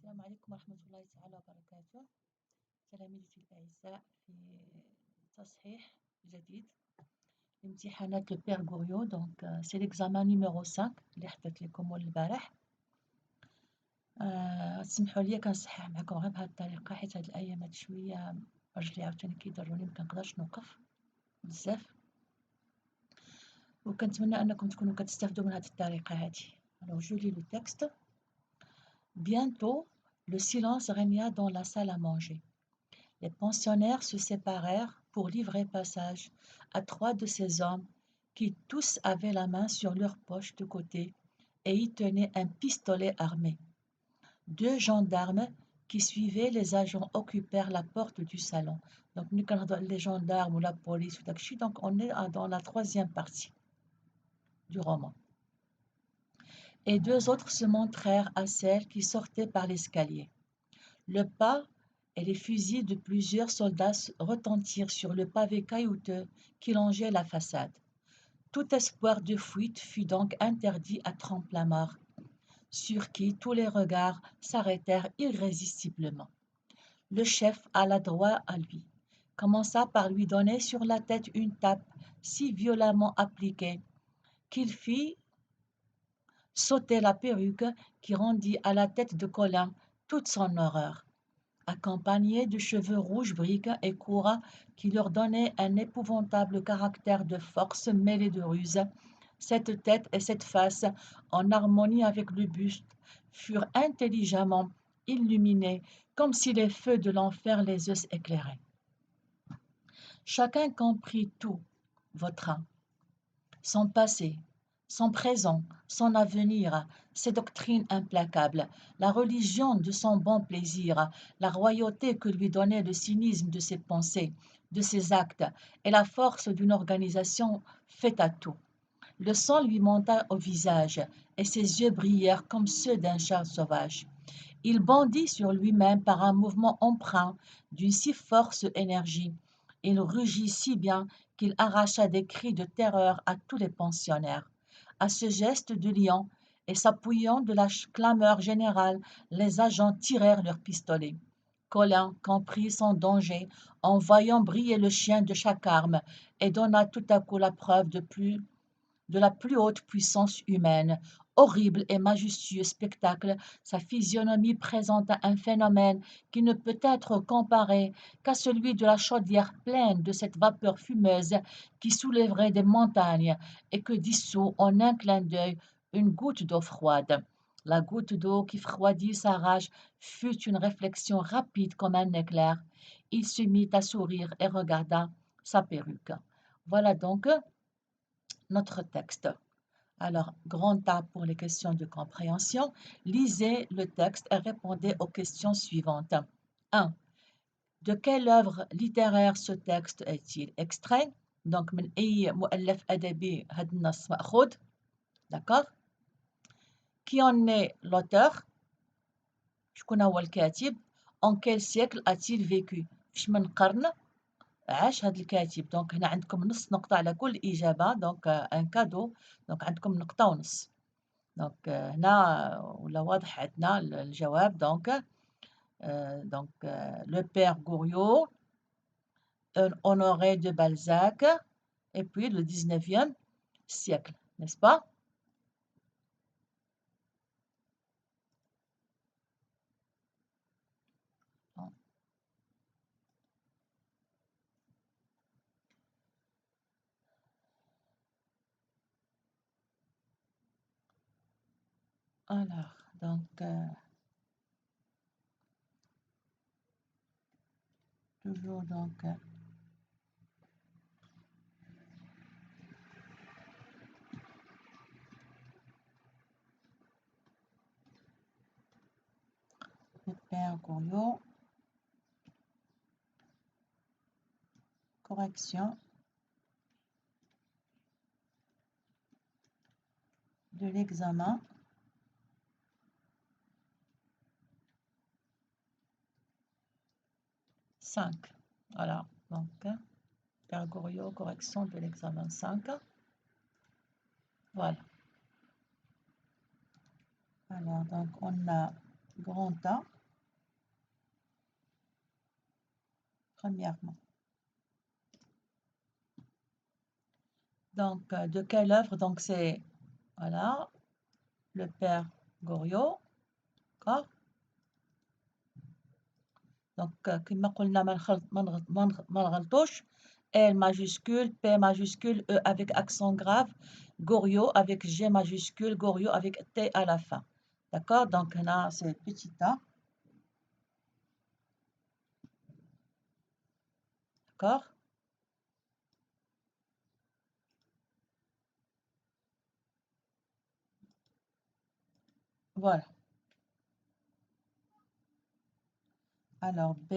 السلام عليكم ورحمة الله تعالى وبركاته. تلاميذتي الأعزاء في تصحيح جديد لامتحانات لو بير غوريو. دونك سي ليكزامان نيميرو 5 اللي حطيت لكم مول البارح. تسمحوا لي كنصحح معكم غير بهذه الطريقة حيت هاد الأيامات شوية رجلي عاوتاني كيضروني مكنقدرش نوقف بزاف، وكنتمنى أنكم تكونوا كتستافدوا من هاد الطريقة هادي. Alors je lis le texte. Bientôt, le silence régna dans la salle à manger. Les pensionnaires se séparèrent pour livrer passage à 3 de ces hommes qui tous avaient la main sur leur poche de côté et y tenaient un pistolet armé. 2 gendarmes qui suivaient les agents occupèrent la porte du salon. Donc, les gendarmes ou la police, donc on est dans la 3e partie du roman. Et 2 autres se montrèrent à celles qui sortaient par l'escalier. Le pas et les fusils de plusieurs soldats retentirent sur le pavé caillouteux qui longeait la façade. Tout espoir de fuite fut donc interdit à Trempe-la-Mort, sur qui tous les regards s'arrêtèrent irrésistiblement. Le chef alla droit à lui, commença par lui donner sur la tête une tape si violemment appliquée qu'il fit sauter la perruque qui rendit à la tête de Colin toute son horreur. Accompagnés de cheveux rouges briques et courts qui leur donnaient un épouvantable caractère de force mêlée de ruse, cette tête et cette face, en harmonie avec le buste, furent intelligemment illuminés comme si les feux de l'enfer les eussent éclairés. Chacun comprit tout, Vautrin, son passé, son présent, son avenir, ses doctrines implacables, la religion de son bon plaisir, la royauté que lui donnait le cynisme de ses pensées, de ses actes, et la force d'une organisation faite à tout. Le sang lui monta au visage, et ses yeux brillèrent comme ceux d'un chat sauvage. Il bondit sur lui-même par un mouvement empreint d'une si forte énergie. Il rugit si bien qu'il arracha des cris de terreur à tous les pensionnaires. À ce geste de lion, et s'appuyant de la clameur générale, les agents tirèrent leurs pistolets. Colin comprit son danger en voyant briller le chien de chaque arme et donna tout à coup la preuve de la plus haute puissance humaine. Horrible et majestueux spectacle, sa physionomie présenta un phénomène qui ne peut être comparé qu'à celui de la chaudière pleine de cette vapeur fumeuse qui soulèverait des montagnes et que dissout en un clin d'œil une goutte d'eau froide. La goutte d'eau qui froidit sa rage fut une réflexion rapide comme un éclair. Il se mit à sourire et regarda sa perruque. Voilà donc notre texte. Alors, grand A pour les questions de compréhension. Lisez le texte et répondez aux questions suivantes. 1. De quelle œuvre littéraire ce texte est-il extrait? Donc, من أي مؤلف أدبي هذا النص مأخوذ. D'accord? Qui en est l'auteur? شكون هو الكاتب? En quel siècle a-t-il vécu? فاش من قرن عاش هذا الكاتب؟ دونك هنا عندكم نص نقطة على كل إجابة، دونك ان كادو، دونك عندكم نقطة ونص. دونك هنا ولا واضح عندنا الجواب. دونك le père Goriot, Honoré de Balzac, et puis le 19e siècle, n'est-ce pas? Alors, donc, toujours donc, le père Goriot, correction de l'examen cinq. Voilà, donc, père Goriot, correction de l'examen 5. Voilà. Alors, donc, on a grand A. Premièrement. Donc, de quelle œuvre? Donc, c'est, voilà, le père Goriot. D'accord? Donc, كما قلنا ما نغلطوش. L majuscule, P majuscule, E avec accent grave, Goriot avec G majuscule, Goriot avec T à la fin. D'accord? Donc, là, c'est petit a. D'accord? Voilà. Alors, B.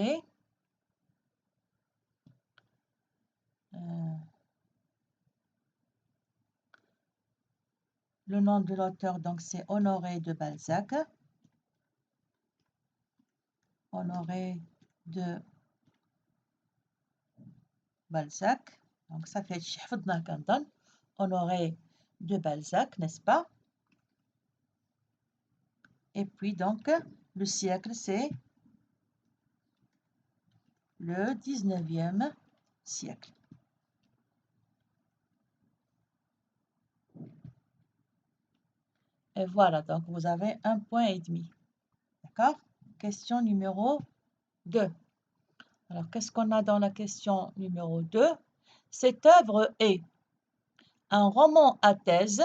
Le nom de l'auteur, donc, c'est Honoré de Balzac. Honoré de Balzac. Donc, ça fait حفظنا كنظن. Honoré de Balzac, n'est-ce pas? Et puis, donc, le siècle, c'est le 19e siècle. Et voilà, donc vous avez 1,5 point. D'accord? Question numéro 2. Alors, qu'est-ce qu'on a dans la question numéro 2? Cette œuvre est un roman à thèse,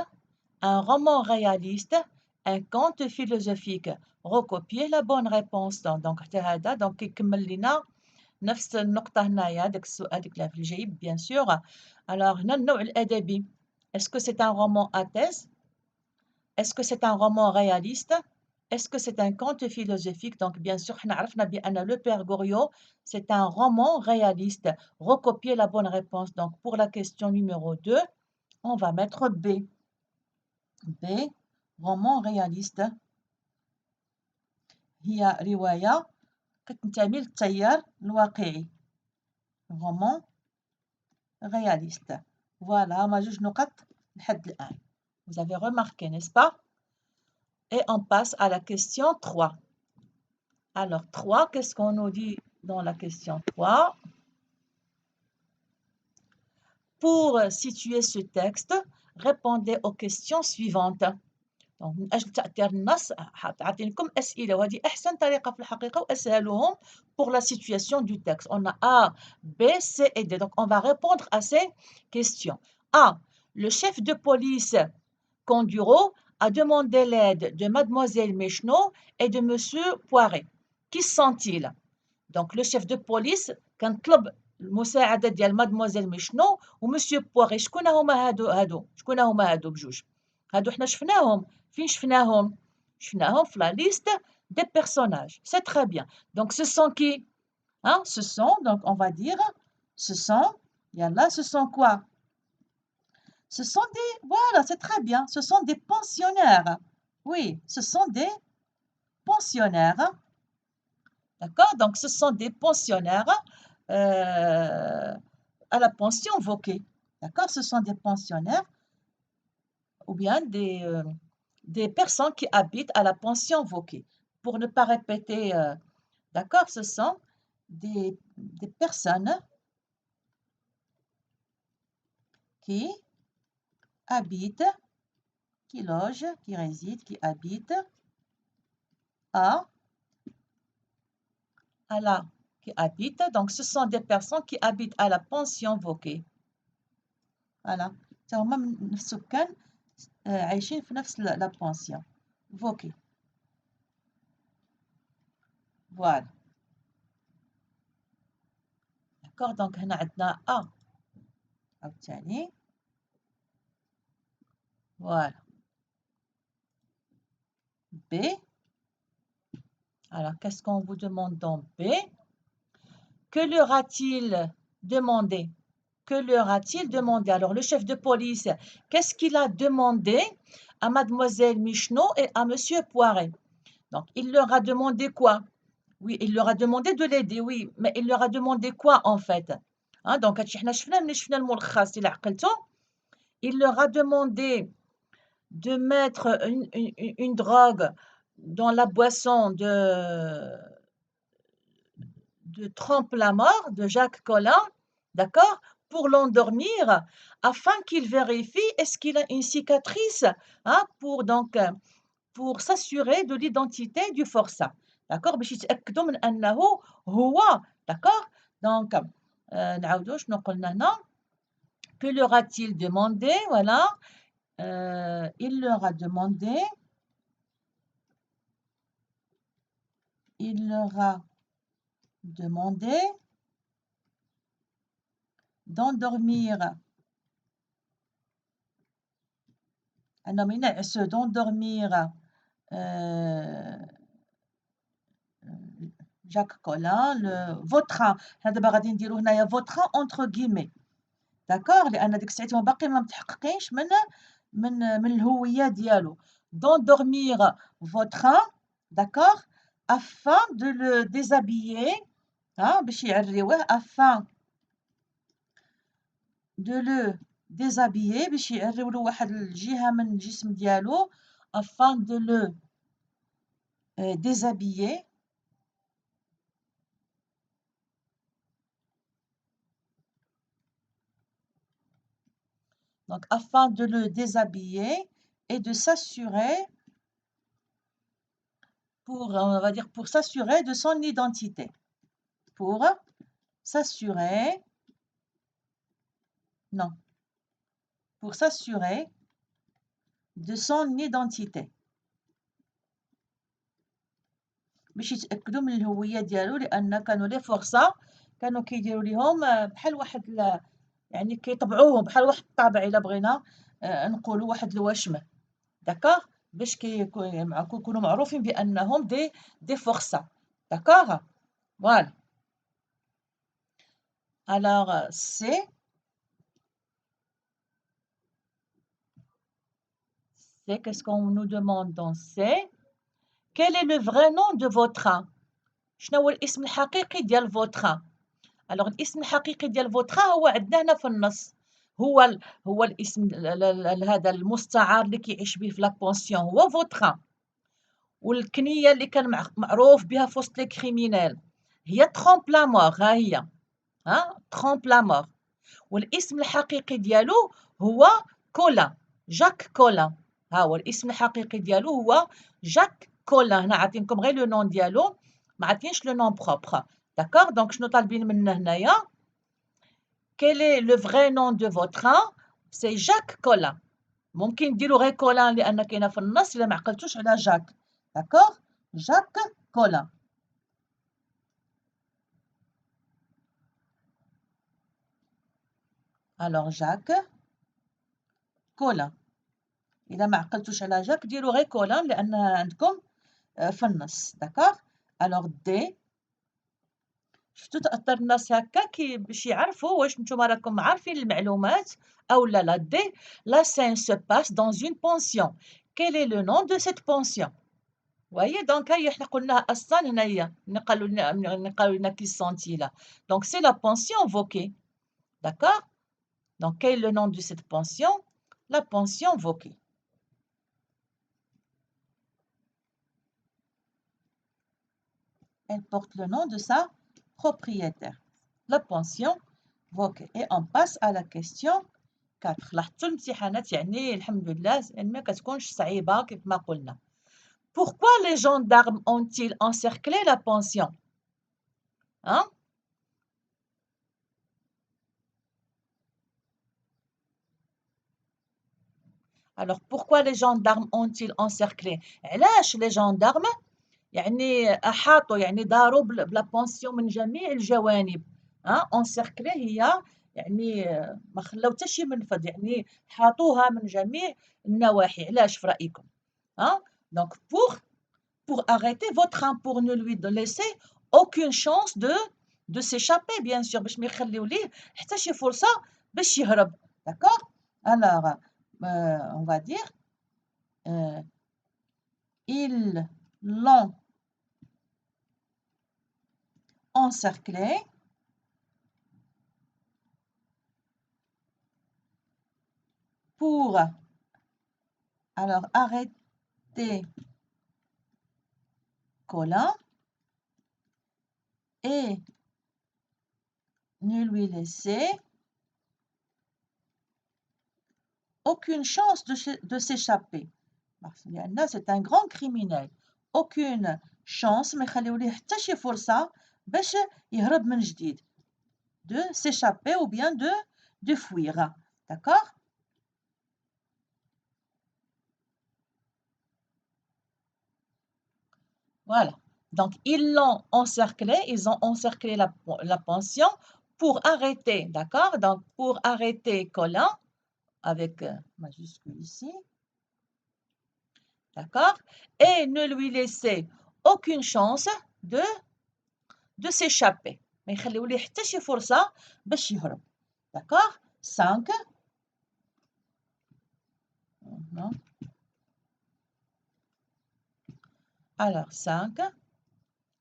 un roman réaliste, un conte philosophique. Recopier la bonne réponse. Donc, هذا donc يكمل لنا نفس النقطة هنايا هذاك السؤال هذيك اللي في الجايب bien sûr. Alors, هنا النوع الأدبي. Est-ce que c'est un roman à thèse? Est-ce que c'est un roman réaliste? Est-ce que c'est un conte philosophique? Donc, bien sûr, حنا عرفنا بأن le père Goriot, c'est un roman réaliste. Recopier la bonne réponse. Donc, pour la question numéro 2, on va mettre B. B, roman réaliste. هي رواية كتنتمي للتيار الواقعي. roman réaliste. Voilà, ما جوج نقط لحد الآن. Vous avez remarqué, n'est-ce pas? Et on passe à la question 3. Alors, 3, qu'est-ce qu'on nous dit dans la question 3? Pour situer ce texte, répondez aux questions suivantes. Donc, من أجل تأثير النص عطينكم أسئلة وهذه أحسن طريقة في الحقيقة وأسهلهم pour la situation du texte. On a A, B, C et D. Donc, on va répondre à ces questions. A. Le chef de police Conduro a demandé l'aide de mademoiselle Méchenot et de monsieur Poiret. Qui sont-ils? Donc, le chef de police كان طلب المساعدة ديال مادموزيل ميشنو ومسيو بوغي. شكون هما هادو بجوج؟ هادو حنا شفناهم. فين شفناهم؟ شفناهم في لا ليست des personnages. C'est très bien. Donc, ce sont qui? Hein? Ce sont, donc on va dire, ce sont, yallah, ce sont quoi? Ce sont des, voilà, c'est très bien. Ce sont des pensionnaires. Oui, ce sont des pensionnaires. D'accord? Donc, ce sont des pensionnaires à la pension Vauquer. D'accord? Ce sont des pensionnaires ou bien des personnes qui habitent à la pension Vauquer. Pour ne pas répéter, d'accord? Ce sont des personnes qui habitent, qui logent, qui résident, qui habitent à la qui habitent. Donc, ce sont des personnes qui habitent à la pension Vauquer. Voilà. هما من السكان عايشين في نفس لا بونسيون فوكي. فوالا. داكوغ دونك هنا عندنا A عاوتاني. فوالا. B. Alors, qu'est-ce qu'on vous demande dans B? Que leur a-t-il demandé? Que leur a-t-il demandé? Alors, le chef de police, qu'est-ce qu'il a demandé à mademoiselle Micheneau et à monsieur Poiret? Donc, il leur a demandé quoi? Oui, il leur a demandé de l'aider, oui, mais il leur a demandé quoi en fait? Hein, donc, il leur a demandé de mettre une drogue dans la boisson trompe la mort de Jacques Collin, d'accord, pour l'endormir, afin qu'il vérifie est-ce qu'il a une cicatrice, hein, pour s'assurer de l'identité du forçat. D'accord, باش يتأكدوا من أنه هو. D'accord. Donc نعاودوا شنو قلنا هنا. Que leur a-t-il demandé? Voilà. Il leur a demandé d'endormir un homme ينعس d'endormir Jacques Collin vautrin. حنا دابا غادي نديرو هنايا vautrin entre guillemets. داكوغ، لأن ديك الساعات هما باقي ما متحققينش من الهوية ديالو. d'endormir vautrin, d'accord, afin de le déshabiller, باش يعريوه, afin de le déshabiller, باش يعريولو واحد الجهة من الجسم ديالو, afin de le déshabiller. Donc, afin de le déshabiller et de s'assurer, on va dire, pour s'assurer de son identité. Pour s'assurer, non, pour s'assurer de son identité. باش يتأكدوا من الهوية ديالو، لأن كانوا لي فرصة كانوا كيديروا ليهم بحال واحد يعني كيطبعوهم بحال واحد الطابع إلا بغينا نقولوا واحد الوشم. داكوغ، باش كيكونوا معروفين بأنهم دي فرصة. داكوغ. Voilà. Alors, qu'est-ce qu'on nous demande dans C? Quel est le vrai nom de vautrin? شنو هو الاسم الحقيقي ديال vautrin؟ Alors الاسم الحقيقي ديال vautrin هو عندنا هنا في النص، هو الاسم هذا المستعار اللي كيعيش به في لابونسيون هو vautrin، والكنية اللي كان معروف بها في وسط لي كريمينال هي trompe la mort. ها هي trompe la mort. والاسم الحقيقي ديالو هو كولان، جاك كولان. ها هو الاسم الحقيقي ديالو هو جاك كولان. هنا عاطينكم غير لو نون ديالو، ما عاطينش لو نون بروبر. داكوغ. دونك شنو طالبين منا هنايا؟ quel est le vrai nom de vautrin? c'est جاك كولان. ممكن نديرو غير كولان لأن كاينة في النص إلا ما عقلتوش على جاك. داكوغ، جاك كولان. alors Jacques Collin. إذا ما عقلتوش على جاك ديروا غير كولان لأن عندكم في النص. داكوغ. الوغ دي، شفتوا تأثر الناس هكا باش يعرفوا واش نتوما راكم عارفين المعلومات أو لا. دي لا scène se passe dans une pension. quel est le nom de cette pension? voyez donc هي حنا قلناها أصلا هنايا قالوا لنا كي سونتي لا. donc c'est la pension Vauquer. d'accord. donc quel est le nom de cette pension? la pension Vauquer. elle porte le nom de sa propriétaire, la pension Vauquer. Et on passe à la question 4. لاحظتوا الامتحانات يعني الحمد لله ما كتكونش صعيبة كيف ما قلنا. Pourquoi les gendarmes ont-ils encerclé la pension? Alors pourquoi les gendarmes ont-ils encerclé? علاش les gendarmes يعني أحاطوا يعني داروا بلا بونسيون من جميع الجوانب. encerclé هي يعني ما خلاو حتى شي منفذ، يعني حاطوها من جميع النواحي. علاش في رأيكم؟ donc pour arrêter vautrin, pour ne lui laisser aucune chance de s'échapper bien sûr، باش ما يخليو ليه حتى شي فرصة باش يهرب. d'accord. alors on va dire ils l'ont encerclé pour arrêter Collin et ne lui laissez aucune chance de s'échapper. C'est un grand criminel. aucune chance ما يخليو ليه حتى شي فرصة باش يهرب من جديد. De s'échapper ou bien de fuir. D'accord? Voilà. Donc, ils ont encerclé la pension pour arrêter, d'accord? Donc, pour arrêter Colin, avec majuscule ici, d'accord? Et ne lui laisser aucune chance de s'échapper. ما يخليو ليه حتى شي فرصة باش يهرب. D'accord? 5. Alors 5.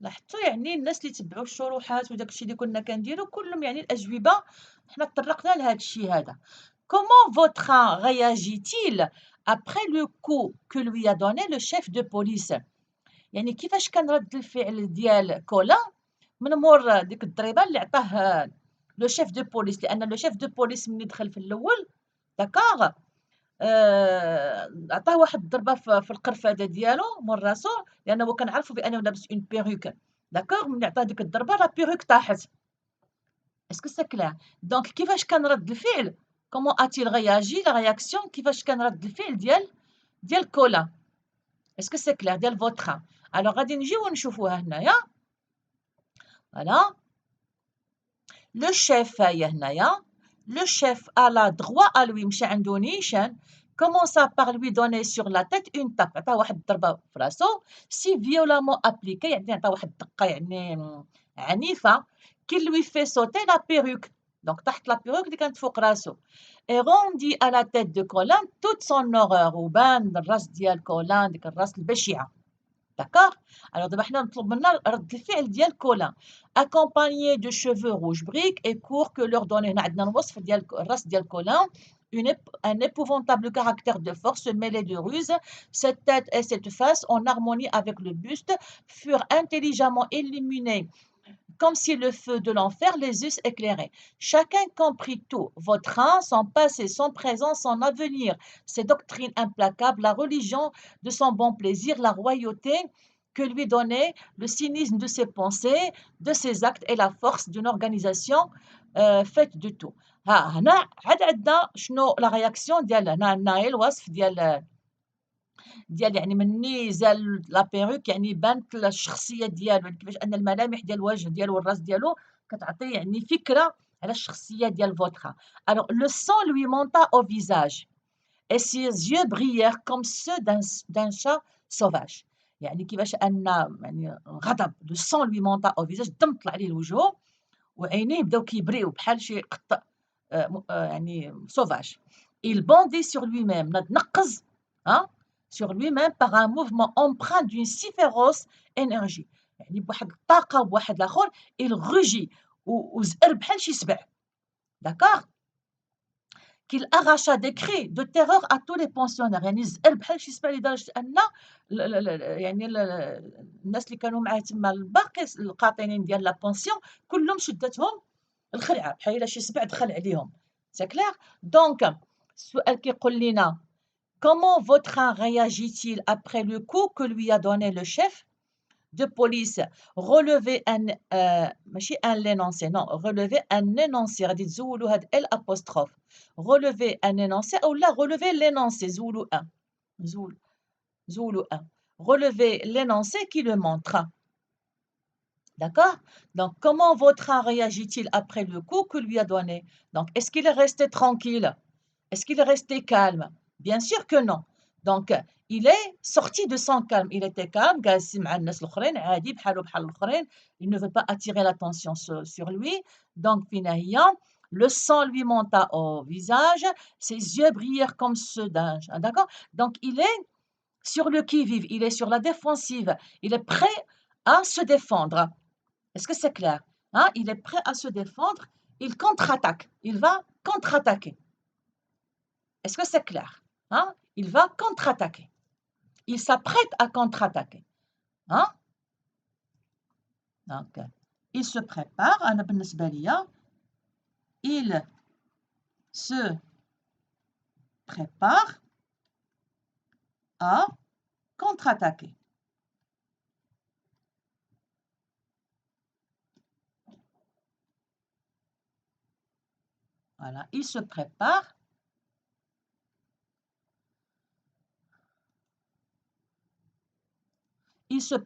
لاحظتوا يعني الناس اللي تبعوا الشروحات وداك الشيء اللي كنا كنديرو كلهم يعني الأجوبة حنا تطرقنا لهذا الشيء هذا. Comment votre train réagit-il après le coup que lui a donné le chef de police؟ يعني كيفاش كان رد الفعل ديال كولا من مور ديك الضريبة اللي عطاه لو شيف دو بوليس، لأن لو شيف دو بوليس ملي دخل في الأول داكوغ عطاه واحد الضربة في القرفدة ديالو مور راسو، لأنه كان عارفو بأنه لابس اون بيروك. داكوغ ملي عطاه ديك الضربة لا بيروك طاحت. اسكو سي كلير؟ دونك كيفاش كان رد الفعل؟ كومون a-t-il réagi la réaction كيفاش كان رد الفعل ديال كولا؟ اسكو سي كلير؟ ديال فوتخا. الوغ غادي نجيو نشوفوها هنايا. فوالا لو شيف هيا هنايا. Le chef a la droit à lui مشى عنده نيشان commença par lui donner sur la tête une tape. عطاه واحد الضربة في راسو si violemment appliquée يعني عطاه واحد الدقة يعني عنيفة qui lui fait sauter la perruque. donc طاحت لا بيروك اللي كانت فوق راسو. et rendit à la tête de Colin toute son horreur. وبان الراس ديال كولان ديك الراس البشعة. D'accord? Alors دابا حنا نطلب منا رد الفعل ديال كولان accompagné de cheveux rouges briques et courts que leur donne. هنا عندنا الوصف ديال الراس ديال كولان un épouvantable caractère de force mêlé de ruse. Cette tête et cette face en harmonie avec le buste furent intelligemment illuminés comme si le feu de l'enfer les eussent éclairés. Chacun comprit tout, votre train, son passé, son présent, son avenir, ses doctrines implacables, la religion de son bon plaisir, la royauté que lui donnait le cynisme de ses pensées, de ses actes et la force d'une organisation faite de tout. هنا عاد عندنا شنو لا رياكسيون ديال هنا عندنا الوصف ديال يعني مني زال لا بيروك يعني بانت الشخصيه ديالو، يعني كيفاش ان الملامح ديال الوجه ديالو والراس ديالو كتعطي يعني فكره على الشخصيه ديال فوتخا. alors le sang lui monta au visage et ses yeux brillèrent comme ceux d'un chat sauvage. يعني كيفاش ان يعني غضب لو sang lui monta au visage الدم طلع ليه لوجهه وعينيه بداو كيبريو بحال شي قط يعني sauvage. il bondit sur lui-même نقز sur lui-même par un mouvement empreint d'une si féroce énergie. يعني بواحد الطاقة وبواحد الآخر il rugit وزأر بحال شي سبع. d'accord qu'il arracha des cris de terreur à tous les pensionnaires. يعني زأر بحال شي سبع لدرجة أن يعني الناس اللي كانوا معاه تما الباقي القاطنين ديال لا بونسيون كلهم شدتهم الخلعة بحال إلا شي سبع دخل عليهم. سي كلير؟ دونك السؤال كيقول لينا comment votre train réagit-il après le coup que lui a donné le chef de police? Relevez ماشي un l'énoncé, non, relevez un énoncé. غادي تزولوا هاد ال apostrophe. Relevez un énoncé ou là relevez l'énoncé. زولوا un. زولوا un. Relevez l'énoncé qui le montre. D'accord? Donc, comment votre train réagit-il après le coup que lui a donné? Donc, est-ce qu'il est resté tranquille? Est-ce qu'il est resté calme? Bien sûr que non. Donc, il est sorti de son calme. Il était calme, جالس مع الناس الآخرين عادي بحالو بحال الآخرين. Il ne veut pas attirer l'attention sur lui. Donc, فينا هي le sang lui monta au visage, ses yeux brillèrent comme ceux d'un. D'accord? Donc, il est sur le qui-vive, il est sur la défensive, il est prêt à se défendre. Est-ce que c'est clair? Il est prêt à se défendre, il contre-attaque, il va contre-attaquer. Est-ce que c'est clair? Il va contre-attaquer. Il s'apprête à contre-attaquer. Donc, il se prépare. أنا بالنسبة ليا il se prépare à contre-attaquer. Voilà, il se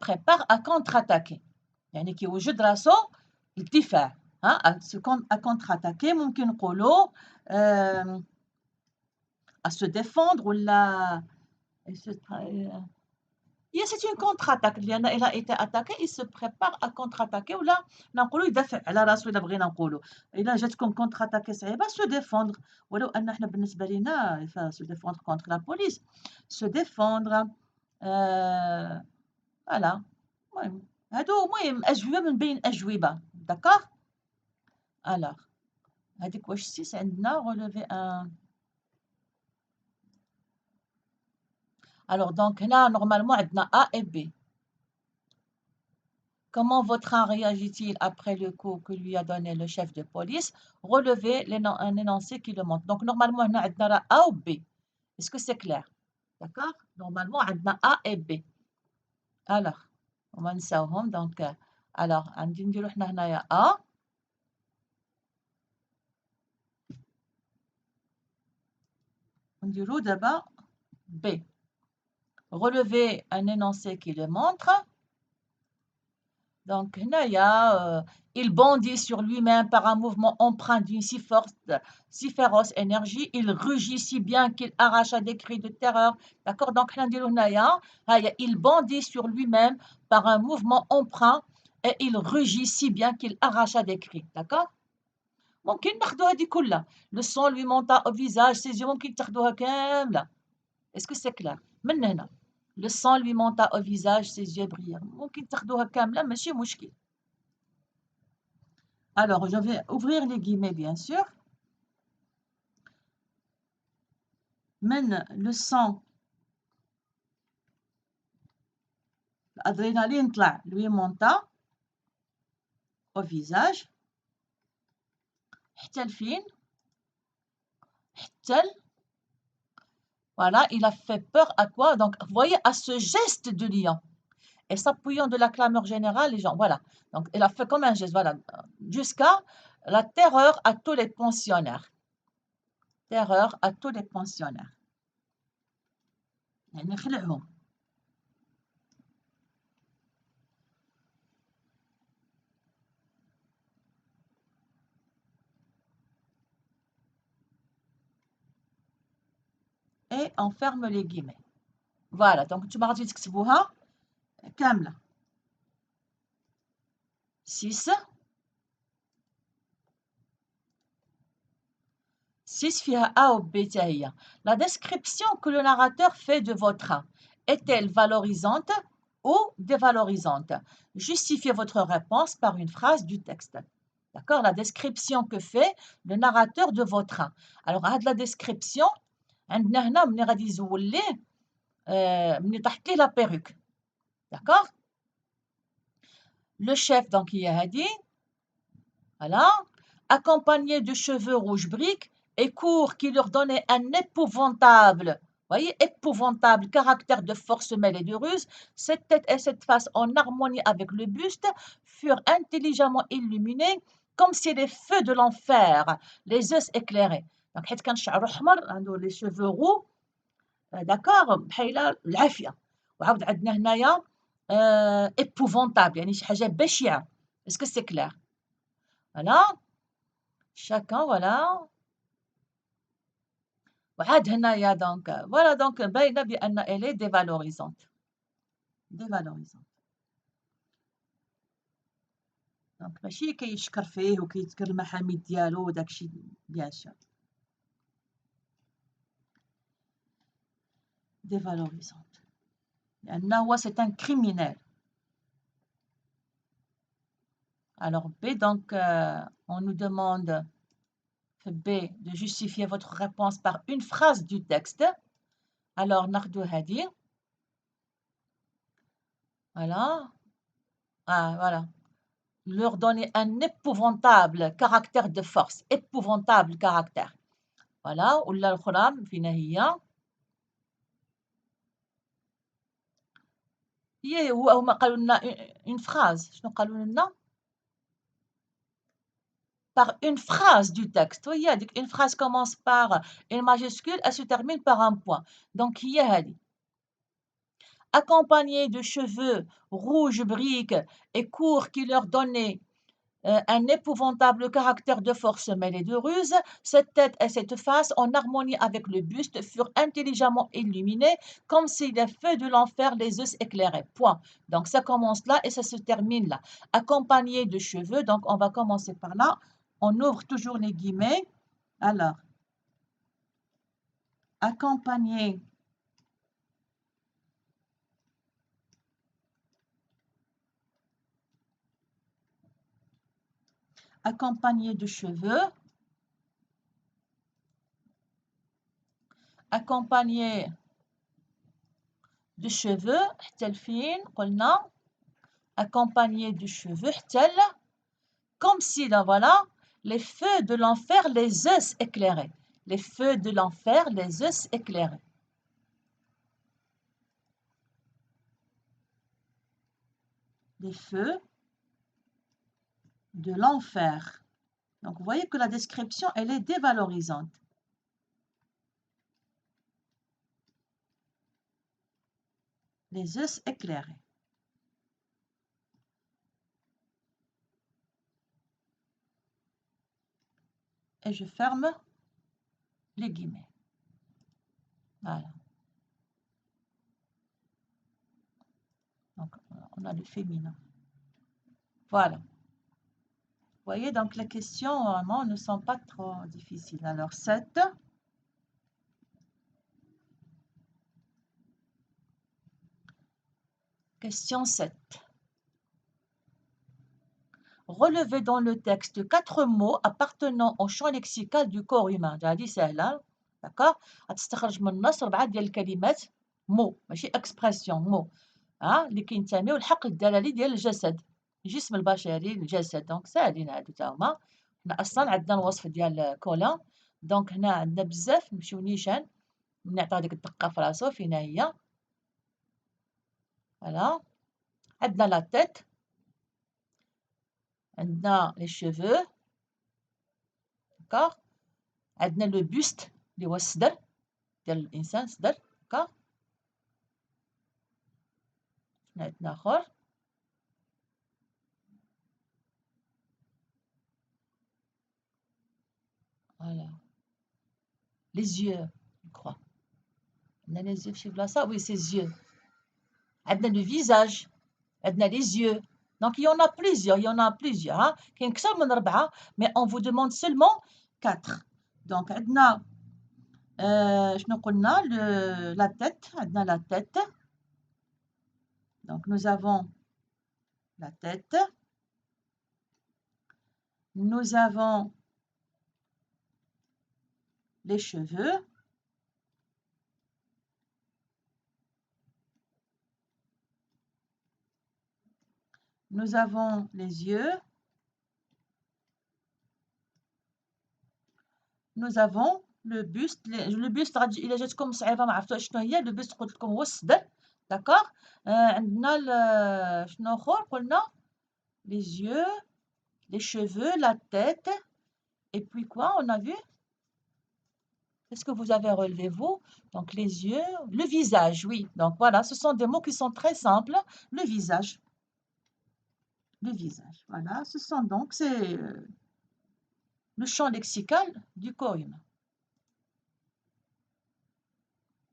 prépare à contre-attaquer. يعني كيوجد راسو الدفاع à contre-attaquer ممكن نقولوا à se défendre ولا c'est une contre-attaque لأن il a été attaqué il se prépare à contre-attaquer ولا نقولوا يدافع على راسو إلا بغينا نقولوا إلا جاتكم contre-attaquer صعيبة se défendre ولو أن إحنا بالنسبة لينا se défendre contre la police se défendre voilà المهم هادو المهم أجوبة من بين أجوبة d'accord alors هذيك واش 6 عندنا relever un alors donc هنا normalement عندنا A et B. Comment votre train réagit-il après le coup que lui a donné le chef de police? Relevez un énoncé qui le montre. Donc normalement هنا عندنا A ou B. Est-ce que c'est clair? D'accord? Normalement عندنا A et B. Alors وما نساوهم donc alors غادي نديرو حنا هنايا A ونديرو دابا B. Relevez un énoncé qui le montre. Donc, il bondit sur lui-même par un mouvement empreint d'une si féroce énergie. Il rugit si bien qu'il arracha des cris de terreur. D'accord? Donc, il bondit sur lui-même par un mouvement emprunt et il rugit si bien qu'il arracha des cris. D'accord? ممكن ناخدو هذه كلها. Le sang lui monta au visage, ses yeux ممكن تاخدوها كاملة. Est-ce que c'est clair? من هنا. Le sang lui monta au visage, ses yeux brillèrent. ممكن تاخدوها كاملة ماشي مشكل. Alors, je vais ouvrir les guillemets, bien sûr. Le sang, l'adrénaline lui monta au visage. Voilà, il a fait peur à quoi? Donc, vous voyez, à ce geste de lion. Et s'appuyant de la clameur générale, les gens, voilà. Donc, il a fait comme un geste, voilà. Jusqu'à la terreur à tous les pensionnaires. Terreur à tous les pensionnaires. يعني خلعهم. Et on ferme les guillemets. Voilà, donc tu m'as dit que c'est كاملة 6 فيها A ou B تاع هي. La description que le narrateur fait de votre train est-elle valorisante ou dévalorisante? Justifiez votre réponse par une phrase du texte. D'accord? La description que fait le narrateur de votre train. Alors, هاد la description عندنا هنا ملي غادي يزول ليه ملي طاحت ليه لا perruque. D'accord? Le chef, donc, il y a هادي. Voilà. Accompagné de cheveux rouges briques et courts qui leur donnaient un épouvantable, voyez, épouvantable caractère de force mêlée de ruse, cette tête et cette face en harmonie avec le buste furent intelligemment illuminés comme si les feux de l'enfer les eussent éclairés. Donc, حيت كان شعره أحمر عنده les cheveux roux, d'accord, بحال العافية. وعاود عندنا هنايا épouvantable يعني شي حاجة بشعة. Est-ce que c'est clair? Voilà. Chacun, voilà. وعاد هنايا donc voilà donc باينة بأن elle est dévalorisante. dévalorisante. donc ماشي كيشكر فيه وكيذكر المحامد ديالو وداك الشيء bien sûr. dévalorisante. لأنه هو c'est un criminel. Alors B donc on nous demande B de justifier votre réponse par une phrase du texte. Alors ناخدو هادي. Voilà. Ah voilà. leur donner un épouvantable caractère de force. Épouvantable caractère. Voilà. ولا الأخرى فينا هي. هما قالوا لنا une phrase. شنو قالوا لنا؟ Par une phrase du texte. Oui, une phrase commence par une majuscule, elle se termine par un point. Donc, هي هذه. Accompagné de cheveux rouges briques et courts qui leur donnaient un épouvantable caractère de force mêlé de ruse, cette tête et cette face, en harmonie avec le buste, furent intelligemment illuminés, comme si les feux de l'enfer les eussent éclairés. Point. Donc ça commence là et ça se termine là. Accompagné de cheveux, donc on va commencer par là. On ouvre toujours les guillemets. Alors, accompagné de cheveux, accompagné de cheveux, حتى الفين قلنا accompagné de cheveux حتى comme si là voilà les feux de l'enfer les eussent éclairés. Les feux de l'enfer les eussent éclairés. Les feux de l'enfer. Donc vous voyez que la description elle est dévalorisante. Les eussent éclairés. Et je ferme les guillemets. Voilà. Donc on a le féminin. Voilà. Vous voyez, donc les questions vraiment ne sont pas trop difficiles. Alors 7. Question 7. Relevez dans le texte 4 mots appartenant au champ lexical du corps humain. هذه سهلة. D'accord. غتستخرج من النص 4 ديال الكلمات مو ماشي اكسبرسيون مو اللي كينتميو للحق الدلالي ديال الجسد الجسم البشري الجسد. دونك ساهلين هادو تا هما. حنا اصلا عندنا الوصف ديال كولان. دونك هنا عندنا بزاف نمشيو نيشان نعطيو هذيك الدقة في راسو فينا هي. فوالا عندنا لا تيت عندنا لي cheveux. داكوغ. عندنا لو بوست اللي هو الصدر ديال الانسان الصدر. داكوغ. شنو عندنا اخر؟ فوالا les yeux je crois. عندنا les yeux في شي بلاصة. oui ses yeux. عندنا le visage. عندنا les yeux. Donc il y en a plusieurs كاين أكثر من 4 mais on vous demande seulement 4. donc عندنا شنو قلنا la tête. عندنا la tête. donc nous avons la tête. Nous avons les cheveux. Nous avons les yeux. Nous avons le buste. Le buste إلا جاتكم صعيبة ما عرفتوش شنو هي. le buste قلت لكم هو الصدر. d'accord. عندنا شنو آخر قلنا les yeux, les cheveux, la tête et puis quoi on a vu? Qu'est-ce que vous avez relevé vous? Donc les yeux, le visage, oui. Donc voilà, ce sont des mots qui sont très simples. Le visage. Le visage, voilà. Ce sont donc c'est le champ lexical du corps humain.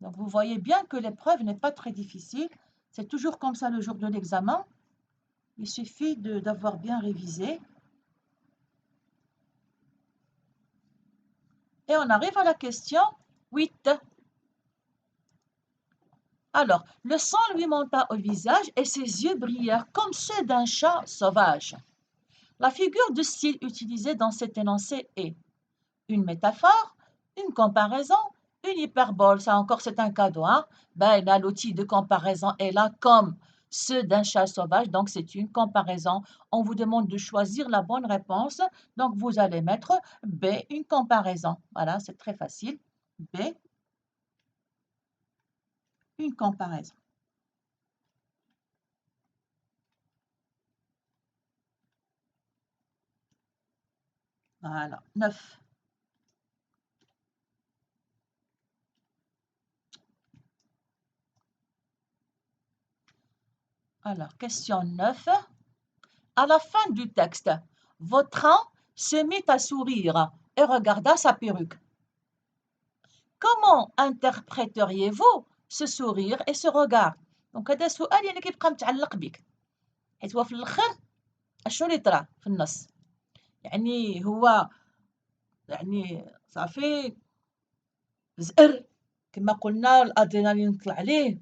Donc vous voyez bien que l'épreuve n'est pas très difficile. C'est toujours comme ça le jour de l'examen. Il suffit d'avoir bien révisé. Et on arrive à la question 8. Alors, le sang lui monta au visage et ses yeux brillèrent comme ceux d'un chat sauvage. La figure de style utilisée dans cet énoncé est une métaphore, une comparaison, une hyperbole. Ça encore, c'est un cadeau. Ben, là, l'outil de comparaison est là comme ceux d'un chat sauvage. Donc, c'est une comparaison. On vous demande de choisir la bonne réponse. Donc, vous allez mettre B, une comparaison. Voilà, c'est très facile. B, une comparaison. Voilà, 9. Alors, question 9. À la fin du texte, Vautrin se mit à sourire et regarda sa perruque. Comment interpréteriez-vous ce sourire et ce regard؟ دونك هذا سؤال يعني كيبقى متعلق بك، حيت هو في الآخر اشنو اللي طرا في النص؟ يعني هو يعني صافي زأر كما قلنا الأدرينالين طلع عليه،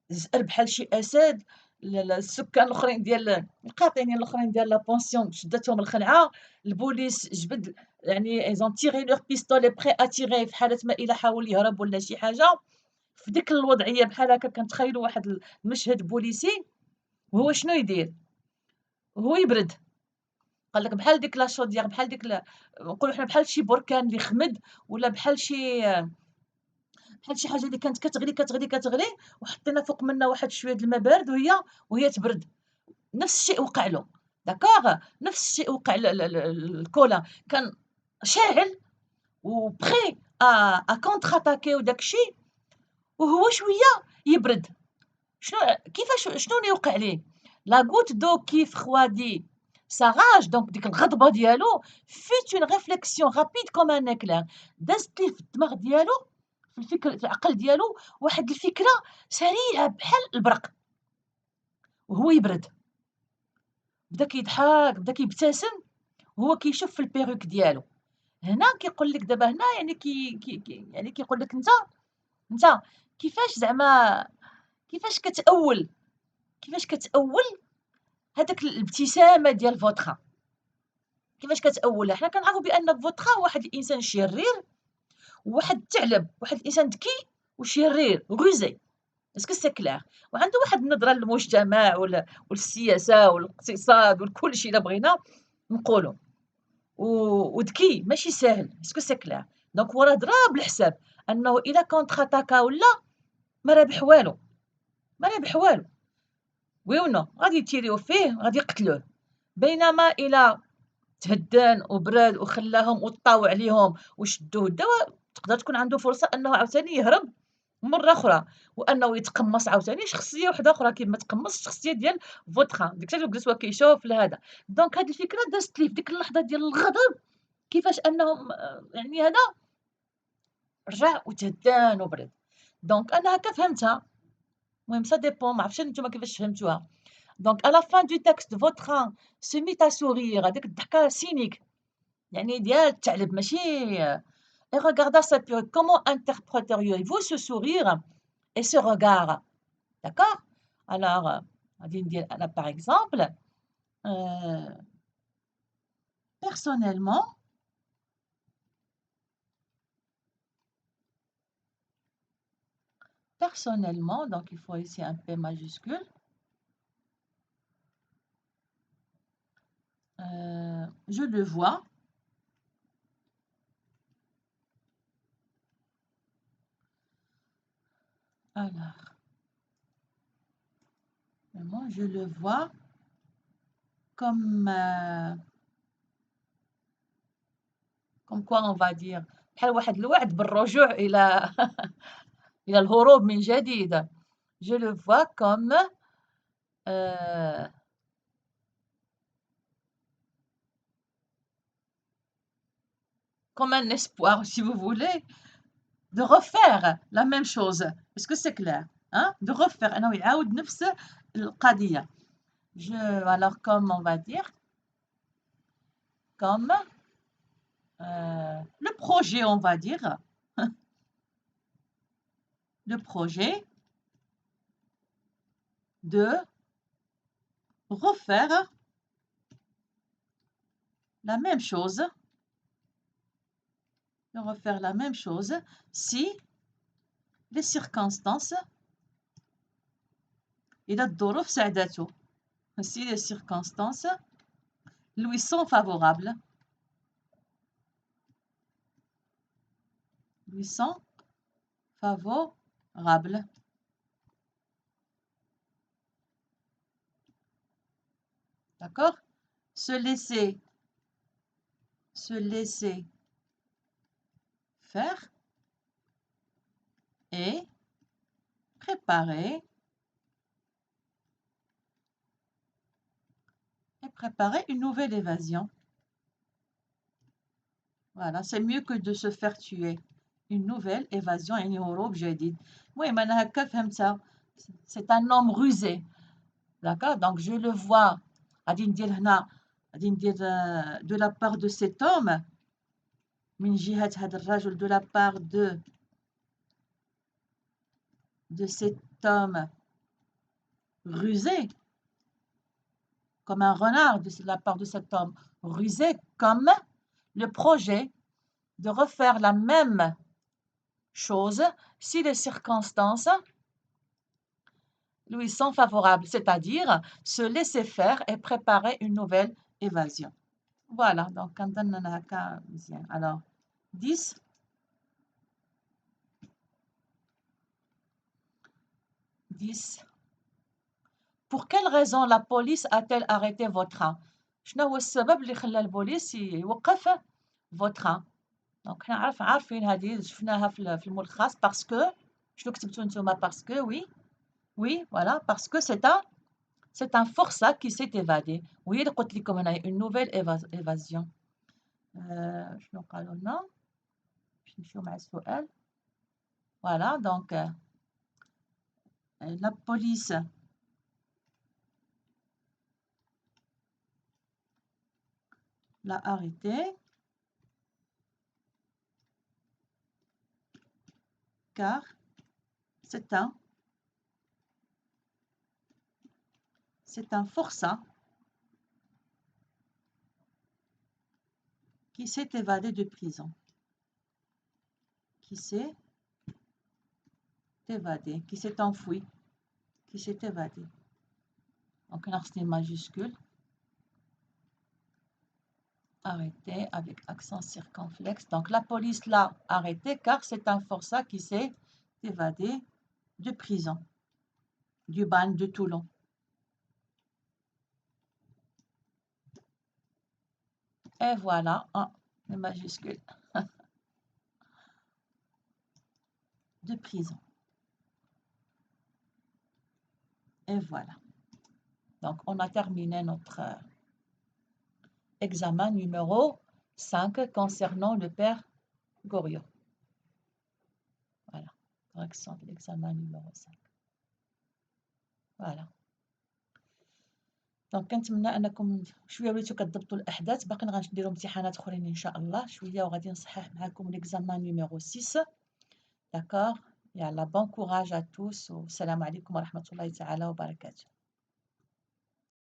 زأر بحال شي أسد، السكان الآخرين ديال القاطنين الآخرين ديال لا بونسيون شداتهم الخلعة، البوليس جبد يعني ils ont tiré leur pistolet prêt à tirer في حالة ما إلا حاول يهرب ولا شي حاجة. في ديك الوضعية بحال هكا كنتخيلوا واحد المشهد بوليسي وهو شنو يدير؟ هو يبرد، قال لك بحال ديك لا شوديير بحال ديك نقولوا حنا بحال شي بركان اللي خمد ولا بحال شي حاجة اللي كانت كتغلي، كتغلي، كتغلي وحطينا فوق منها واحد شوية د الماء بارد وهي تبرد. نفس الشيء وقع له، داكوغ، نفس الشيء وقع الكولا كان شاعل وprêt à contre attaquer وداك الشيء وهو شوية يبرد. كيفاش شنو اللي وقع ليه؟ لا goutte d'eau qui refroidit sa rage دونك ديك الغضبة ديالو fit une réflexion rapide comme un éclair دازت ليه في الدماغ ديالو في العقل ديالو واحد الفكرة سريعة بحال البرق وهو يبرد. بدا كيضحك، بدا كيبتسم وهو كيشوف في البيروك ديالو. هنا كيقول لك دابا هنا يعني يعني كيقول لك أنت كيفاش زعما كيفاش كتأوّل هاداك الابتسامة ديال فوتخا، كيفاش كتأوّلها؟ حنا كنعرفوا بأن فوتخا هو واحد الإنسان شرير وواحد الثعلب، واحد الإنسان ذكي وشرير rusé. اسكو سي كلير؟ وعنده واحد النظرة للمجتمع والسياسة والاقتصاد ولكلشي إلا بغينا نقولوا، وذكي ماشي ساهل. اسكو سي كلير؟ دونك هو راه ضرب الحساب أنه إلا كونتر أتاكا ولا ما رابح والو، ما رابح والو. وي و نو؟ غادي يتيريو فيه غادي يقتلوه. بينما إلا تهدّن وبرد وخلاهم وطاو عليهم وشدوه الدواء تقدر تكون عنده فرصة أنه عاوتاني يهرب مرة أخرى، وأنه يتقمص عاوتاني شخصية وحدة أخرى كيما تقمص الشخصية ديال فوتخا، ديك الساعة جلس هو كيشوف لهذا. دونك هاد الفكرة دازت ليه في ديك اللحظة ديال الغضب كيفاش أنهم يعني هذا رجع وتهدّن وبرد. دونك أنا هاكا فهمتها، المهم ça dépend ما عرفتش نتوما كيفاش فهمتوها. Donc à la fin du texte Vautrin se mit à sourire هاديك الضحكة cynique يعني ديال الثعلب ماشي et regarda sa perruque. Comment interpréteriez-vous ce sourire et ce regard? D'accord? Alors غادي ندير أنا par exemple personnellement donc il faut ici un P majuscule. Je le vois alors moi je le vois comme comme quoi on va dire بحال واحد الوعد بالرجوع إلى إلى الهروب من جديد. Je le vois euh, comme un espoir, si vous voulez, de refaire la même chose. Est-ce que c'est clair? Hein? De refaire. أنه يعاود نفس القضية. Alors comme on va dire, comme le projet, on va dire, le projet de refaire la même chose, si les circonstances إذا الظروف ساعدته. Si les circonstances lui sont favorables. Lui sont favorables. D'accord? Se laisser faire et préparer une nouvelle évasion. Voilà, c'est mieux que de se faire tuer. Une nouvelle évasion, يعني هروب جديد. المهم أنا هكا فهمتها. C'est un homme rusé. D'accord? Donc je le vois. غادي ندير هنا غادي ندير de la part de cet homme. من جهة هذا الرجل, de la part de cet homme rusé, comme un renard, de la part de cet homme rusé, comme le projet de refaire la même chose si les circonstances lui sont favorables, c'est-à-dire se laisser faire et préparer une nouvelle évasion. Voilà, donc alors 10. Pour quelle raison la police a-t-elle arrêté votre train? شنو هو السبب اللي خلى البوليس يوقف votre train؟ دونك حنا عارفين هذه شفناها في الملخص باسكو. شنو كتبتوا نتوما؟ باسكو oui voilà parce que c'est un forçat qui s'est évadé. وهي اللي قلت لكم هنايا une nouvelle évasion. شنو قالوا لنا؟ باش نمشيو مع السؤال. Voilà donc la police l'a arrêté car c'est un forçat qui s'est évadé de prison. Qui s'est évadé, qui s'est enfoui, qui s'est évadé. Donc un arsène majuscule. Arrêté avec accent circonflexe. Donc la police l'a arrêté car c'est un forçat qui s'est évadé de prison, du bagne de Toulon. Et voilà, le majuscule de prison. Et voilà. Donc on a terminé notre examen numéro 5 concernant le père Goriot. Voilà, correction de l'examen numéro 5. Voilà. دونك كنتمنى انكم شويه وليتو كتضبطوا الاحداث. باقي غنديروا امتحانات اخرين ان شاء الله شويه وغادي نصحح معكم ليكزامان نيميرو 6. داكور. يلا بون كوراج ا توس والسلام عليكم ورحمه الله تعالى وبركاته.